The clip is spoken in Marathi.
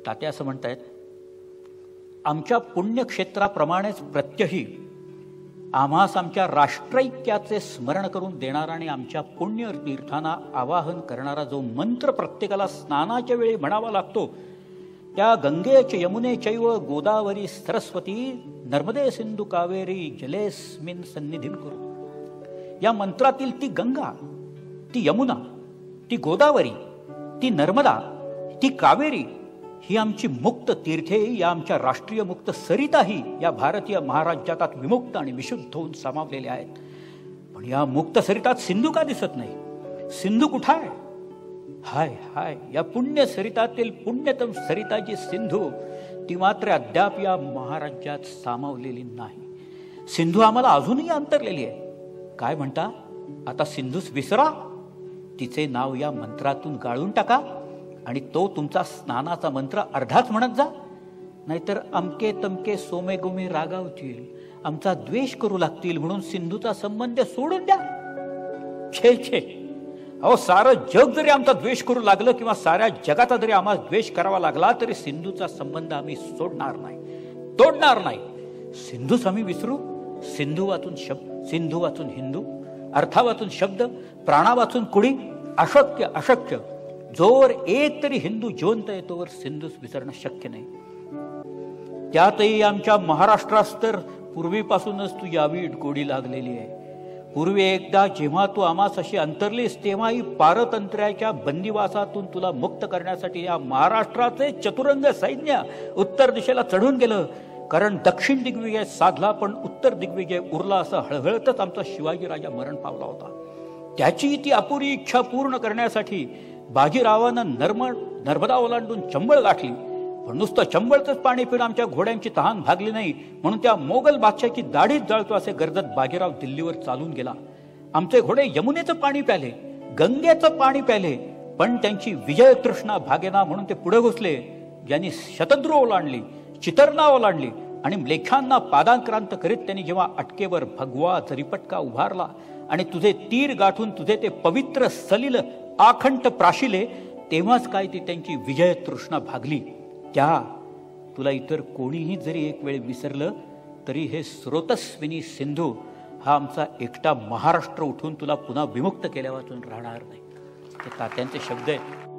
तात्या असं म्हणतायत, आमच्या पुण्यक्षेत्राप्रमाणेच प्रत्यही आम्हास आमच्या राष्ट्रैक्याचे स्मरण करून देणारा आणि आमच्या पुण्यतीर्थांना आवाहन करणारा जो मंत्र प्रत्येकाला स्नानाच्या वेळी म्हणावा लागतो, त्या गंगेच यमुनेचैव गोदावरी सरस्वती नर्मदे सिंधू कावेरी जलेस्मिन सन्निधीन करू. या मंत्रातील ती गंगा, ती यमुना, ती गोदावरी, ती नर्मदा, ती कावेरी ही आमची मुक्त तीर्थे, या आमच्या राष्ट्रीय मुक्त सरिताही या भारतीय महाराज्यात विमुक्त आणि विशुद्ध होऊन सामावलेल्या आहेत. पण या मुक्त सरितात सिंधू का दिसत नाही? सिंधू कुठं आहे? हाय हाय, या पुण्य सरितातील पुण्यतम सरिताची सिंधू ती मात्र अद्याप या महाराज्यात सामावलेली नाही. सिंधू आम्हाला अजूनही अंतरलेली आहे. काय म्हणता? आता सिंधूस विसरा, तिचे नाव या मंत्रातून गाळून टाका आणि तो तुमचा स्नानाचा मंत्र अर्धाच म्हणत जा. नाहीतर अमके तमके सोमे गोमे रागावतील, आमचा द्वेष करू लागतील म्हणून सिंधूचा संबंध सोडून द्या. छे छे, अहो सारं जग जरी आमचा द्वेष करू लागलं किंवा साऱ्या जगाचा जरी आम्हाला द्वेष करावा लागला तरी सिंधूचा संबंध आम्ही सोडणार नाही, तोडणार नाही. सिंधूच आम्ही विसरू? सिंधू वाचून शब्द, सिंधू वाचून हिंदू, अर्था वाचून शब्द, प्राणा वाचून कुडी. अशक्य अशक्य. जोवर एक तरी हिंदू जिवंत आहे तोवर सिंधूस विसरणं शक्य नाही. त्यातही आमच्या महाराष्ट्रास तर पूर्वीपासूनच तू यावी गोडी लागलेली आहे. पूर्वी एकदा जेव्हा तू आम्हास अशी अंतरलीस तेव्हाही पारतंत्र्याच्या बंदिवासातून तुला मुक्त करण्यासाठी या महाराष्ट्राचे चतुरंग सैन्य उत्तर दिशेला चढून गेलं. कारण दक्षिण दिग्विजय साधला पण उत्तर दिग्विजय उरला असं हळहळतच आमचा शिवाजी राजा मरण पावला होता. त्याची ती अपुरी इच्छा पूर्ण करण्यासाठी बाजीरावानं नर्मदा ओलांडून चंबळ गाठली. पण नुसतं चंबळचंच पाणी पिऊन आमच्या घोड्यांची तहान भागली नाही म्हणून त्या मोगल बादशाची दाढीच जळतो असे गरजत बाजीराव दिल्लीवर चालून गेला. आमचे घोडे यमुनेचं पाणी प्याले, गंगेचं पाणी प्याले, पण त्यांची विजय तृष्णा भागेना म्हणून ते पुढे घुसले. ज्यांनी शतद्रू ओलांडली, चितरणा ओलांडली आणि लेखांना पादांक्रांत करीत त्यांनी जेव्हा अटकेवर भगवा जरीपटका उभारला आणि तुझे तीर गाठून तुझे ते पवित्र सलील आखंड प्राशिले, तेव्हाच काय ती त्यांची विजय तृष्णा भागली. त्या तुला इतर कोणीही जरी एक वेळ विसरलं तरी हे स्रोतस्विनी सिंधू हा आमचा एकटा महाराष्ट्र उठून तुला पुन्हा विमुक्त केल्या वाचून राहणार नाही. ते तात्यांचे शब्द आहेत.